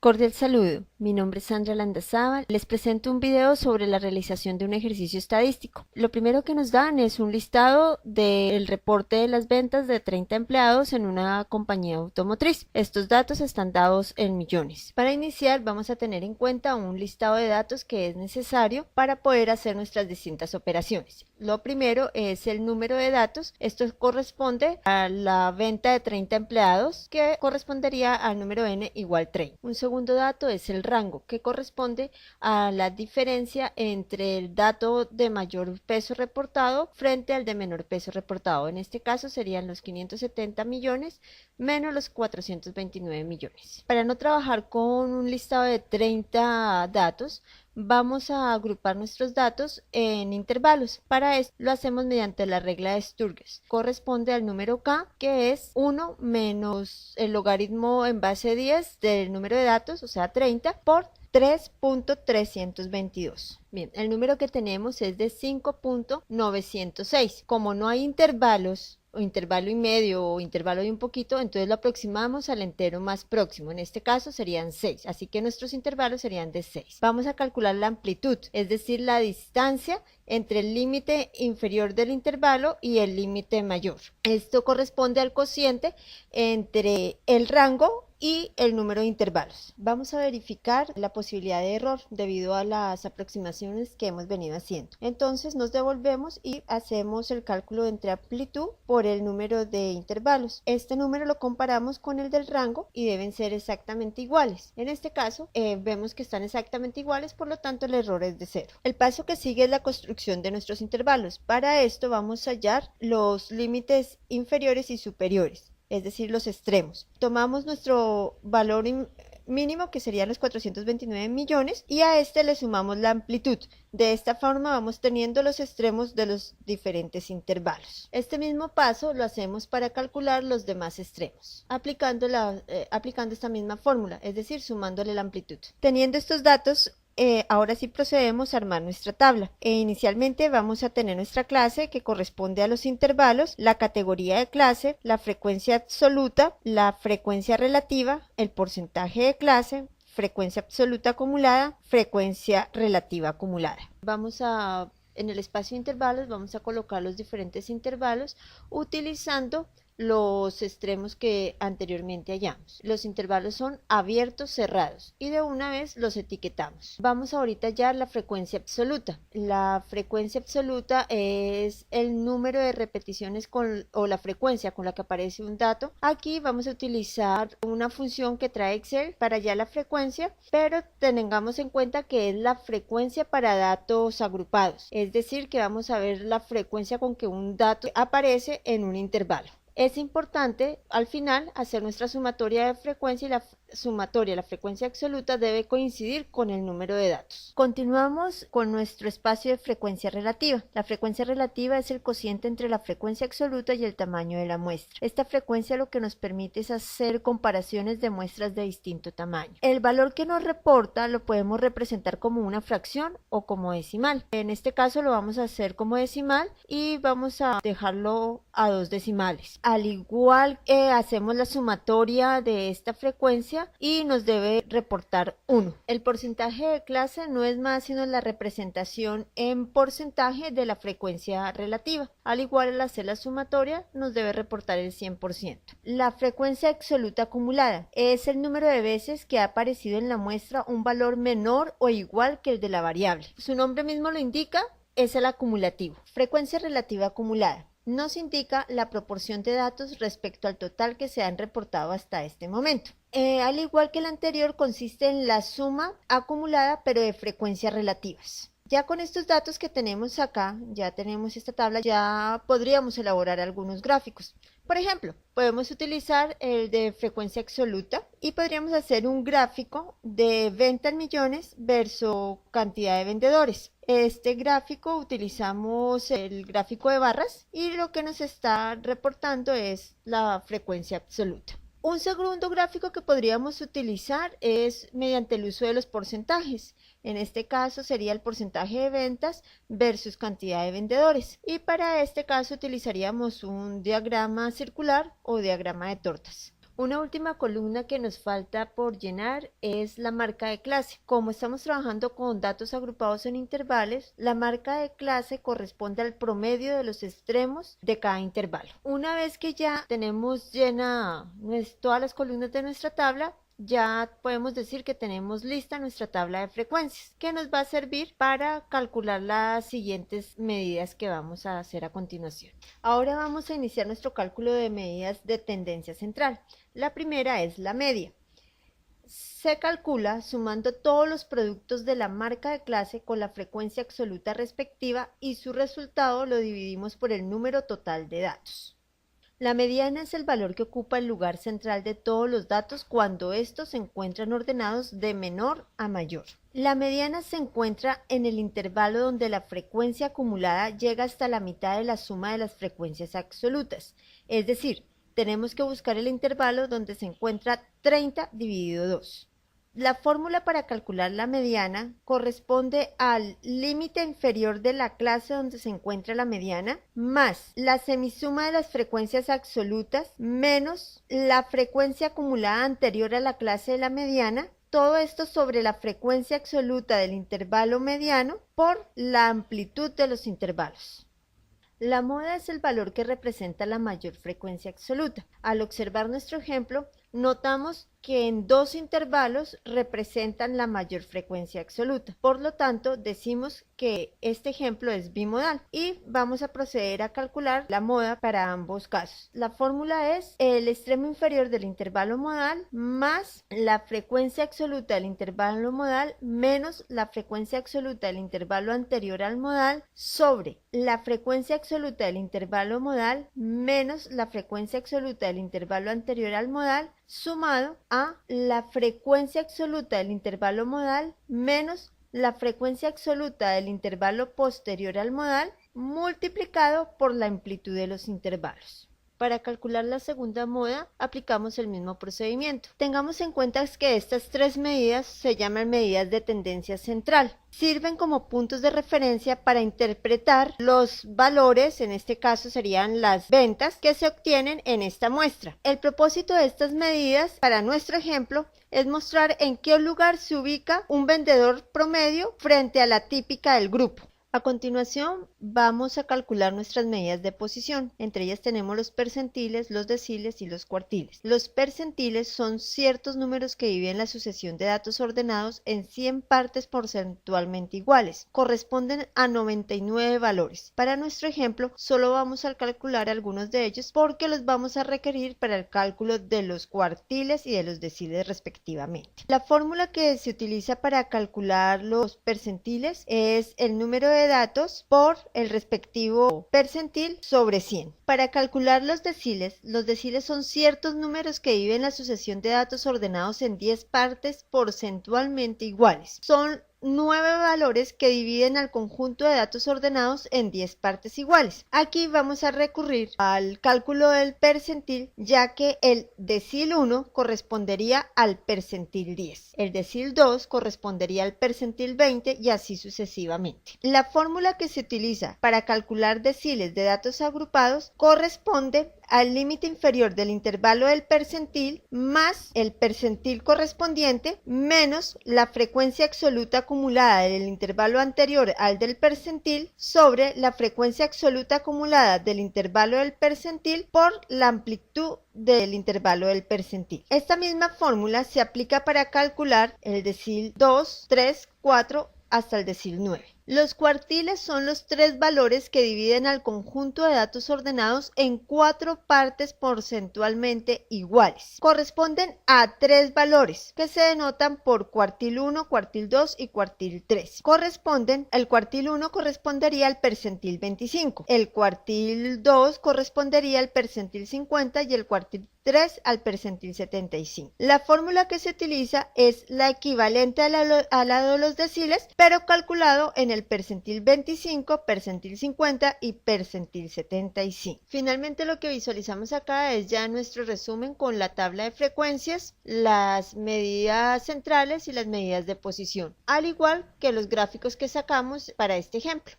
Cordial saludo, mi nombre es Sandra Landazábal. Les presento un video sobre la realización de un ejercicio estadístico. Lo primero que nos dan es un listado del reporte de las ventas de 30 empleados en una compañía automotriz. Estos datos están dados en millones. Para iniciar vamos a tener en cuenta un listado de datos que es necesario para poder hacer nuestras distintas operaciones. Lo primero es el número de datos. Esto corresponde a la venta de 30 empleados, que correspondería al número n igual 30. Un segundo dato es el rango, que corresponde a la diferencia entre el dato de mayor peso reportado frente al de menor peso reportado. En este caso serían los 570 millones menos los 429 millones. Para no trabajar con un listado de 30 datos, vamos a agrupar nuestros datos en intervalos. Para esto lo hacemos mediante la regla de Sturges. Corresponde al número k, que es 1 menos el logaritmo en base 10 del número de datos, o sea 30, por 3.322. Bien, el número que tenemos es de 5.906. Como no hay intervalos, o intervalo y medio o intervalo y un poquito, entonces lo aproximamos al entero más próximo. En este caso serían 6, así que nuestros intervalos serían de 6. Vamos a calcular la amplitud, es decir, la distancia entre el límite inferior del intervalo y el límite mayor. Esto corresponde al cociente entre el rango y el número de intervalos. Vamos a verificar la posibilidad de error debido a las aproximaciones que hemos venido haciendo. Entonces nos devolvemos y hacemos el cálculo entre amplitud por el número de intervalos. Este número lo comparamos con el del rango y deben ser exactamente iguales. En este caso vemos que están exactamente iguales, por lo tanto el error es de 0. El paso que sigue es la construcción de nuestros intervalos. Para esto vamos a hallar los límites inferiores y superiores, es decir, los extremos. Tomamos nuestro valor mínimo, que serían los 429 millones, y a este le sumamos la amplitud. De esta forma vamos teniendo los extremos de los diferentes intervalos. Este mismo paso lo hacemos para calcular los demás extremos, aplicando esta misma fórmula, es decir, sumándole la amplitud. Teniendo estos datos, ahora sí procedemos a armar nuestra tabla. Inicialmente vamos a tener nuestra clase, que corresponde a los intervalos, la categoría de clase, la frecuencia absoluta, la frecuencia relativa, el porcentaje de clase, frecuencia absoluta acumulada, frecuencia relativa acumulada. En el espacio de intervalos vamos a colocar los diferentes intervalos utilizando los extremos que anteriormente hallamos. Los intervalos son abiertos, cerrados, y de una vez los etiquetamos. Vamos ahorita a hallar la frecuencia absoluta. La frecuencia absoluta es el número de repeticiones o la frecuencia con la que aparece un dato. Aquí vamos a utilizar una función que trae Excel para hallar la frecuencia, pero tengamos en cuenta que es la frecuencia para datos agrupados, es decir, que vamos a ver la frecuencia con que un dato aparece en un intervalo. Es importante al final hacer nuestra sumatoria de frecuencia, y la sumatoria de la frecuencia absoluta debe coincidir con el número de datos. Continuamos con nuestro espacio de frecuencia relativa. La frecuencia relativa es el cociente entre la frecuencia absoluta y el tamaño de la muestra. Esta frecuencia lo que nos permite es hacer comparaciones de muestras de distinto tamaño. El valor que nos reporta lo podemos representar como una fracción o como decimal. En este caso lo vamos a hacer como decimal y vamos a dejarlo a 2 decimales. Al igual que hacemos la sumatoria de esta frecuencia y nos debe reportar 1. El porcentaje de clase no es más sino la representación en porcentaje de la frecuencia relativa. Al igual, al hacer la sumatoria nos debe reportar el 100%. La frecuencia absoluta acumulada es el número de veces que ha aparecido en la muestra un valor menor o igual que el de la variable. Su nombre mismo lo indica, es el acumulativo. Frecuencia relativa acumulada nos indica la proporción de datos respecto al total que se han reportado hasta este momento. Al igual que el anterior, consiste en la suma acumulada pero de frecuencias relativas. Ya con estos datos que tenemos acá, ya tenemos esta tabla, ya podríamos elaborar algunos gráficos. Por ejemplo, podemos utilizar el de frecuencia absoluta y podríamos hacer un gráfico de venta en millones versus cantidad de vendedores. Este gráfico utilizamos el gráfico de barras y lo que nos está reportando es la frecuencia absoluta. Un segundo gráfico que podríamos utilizar es mediante el uso de los porcentajes. En este caso sería el porcentaje de ventas versus cantidad de vendedores. Y para este caso utilizaríamos un diagrama circular o diagrama de tortas. Una última columna que nos falta por llenar es la marca de clase. Como estamos trabajando con datos agrupados en intervalos, la marca de clase corresponde al promedio de los extremos de cada intervalo. Una vez que ya tenemos llena todas las columnas de nuestra tabla, ya podemos decir que tenemos lista nuestra tabla de frecuencias, que nos va a servir para calcular las siguientes medidas que vamos a hacer a continuación. Ahora vamos a iniciar nuestro cálculo de medidas de tendencia central. La primera es la media. Se calcula sumando todos los productos de la marca de clase con la frecuencia absoluta respectiva y su resultado lo dividimos por el número total de datos. La mediana es el valor que ocupa el lugar central de todos los datos cuando estos se encuentran ordenados de menor a mayor. La mediana se encuentra en el intervalo donde la frecuencia acumulada llega hasta la mitad de la suma de las frecuencias absolutas, es decir, tenemos que buscar el intervalo donde se encuentra 30 dividido 2. La fórmula para calcular la mediana corresponde al límite inferior de la clase donde se encuentra la mediana más la semisuma de las frecuencias absolutas menos la frecuencia acumulada anterior a la clase de la mediana, todo esto sobre la frecuencia absoluta del intervalo mediano por la amplitud de los intervalos. La moda es el valor que representa la mayor frecuencia absoluta. Al observar nuestro ejemplo, notamos que en dos intervalos representan la mayor frecuencia absoluta. Por lo tanto, decimos que este ejemplo es bimodal y vamos a proceder a calcular la moda para ambos casos. La fórmula es el extremo inferior del intervalo modal más la frecuencia absoluta del intervalo modal menos la frecuencia absoluta del intervalo anterior al modal sobre la frecuencia absoluta del intervalo modal menos la frecuencia absoluta del intervalo anterior al modal sumado a la frecuencia absoluta del intervalo modal menos la frecuencia absoluta del intervalo posterior al modal multiplicado por la amplitud de los intervalos. Para calcular la segunda moda aplicamos el mismo procedimiento. Tengamos en cuenta que estas tres medidas se llaman medidas de tendencia central. Sirven como puntos de referencia para interpretar los valores, en este caso serían las ventas, que se obtienen en esta muestra. El propósito de estas medidas, para nuestro ejemplo, es mostrar en qué lugar se ubica un vendedor promedio frente a la típica del grupo. A continuación vamos a calcular nuestras medidas de posición. Entre ellas tenemos los percentiles, los deciles y los cuartiles. Los percentiles son ciertos números que dividen la sucesión de datos ordenados en 100 partes porcentualmente iguales. Corresponden a 99 valores. Para nuestro ejemplo solo vamos a calcular algunos de ellos porque los vamos a requerir para el cálculo de los cuartiles y de los deciles respectivamente. La fórmula que se utiliza para calcular los percentiles es el número de datos por el respectivo percentil sobre 100. Para calcular los deciles son ciertos números que dividen la sucesión de datos ordenados en 10 partes porcentualmente iguales. Son 9 valores que dividen al conjunto de datos ordenados en 10 partes iguales. Aquí vamos a recurrir al cálculo del percentil, ya que el decil 1 correspondería al percentil 10, el decil 2 correspondería al percentil 20 y así sucesivamente. La fórmula que se utiliza para calcular deciles de datos agrupados corresponde al límite inferior del intervalo del percentil más el percentil correspondiente menos la frecuencia absoluta acumulada del intervalo anterior al del percentil sobre la frecuencia absoluta acumulada del intervalo del percentil por la amplitud del intervalo del percentil. Esta misma fórmula se aplica para calcular el decil 2, 3, 4 hasta el decil 9. Los cuartiles son los tres valores que dividen al conjunto de datos ordenados en 4 partes porcentualmente iguales. Corresponden a 3 valores que se denotan por cuartil 1, cuartil 2 y cuartil 3. El cuartil 1 correspondería al percentil 25, el cuartil 2 correspondería al percentil 50 y el cuartil 3 al percentil 75. La fórmula que se utiliza es la equivalente a la de los deciles, pero calculado en el percentil 25, percentil 50 y percentil 75. Finalmente lo que visualizamos acá es ya nuestro resumen con la tabla de frecuencias, las medidas centrales y las medidas de posición, al igual que los gráficos que sacamos para este ejemplo.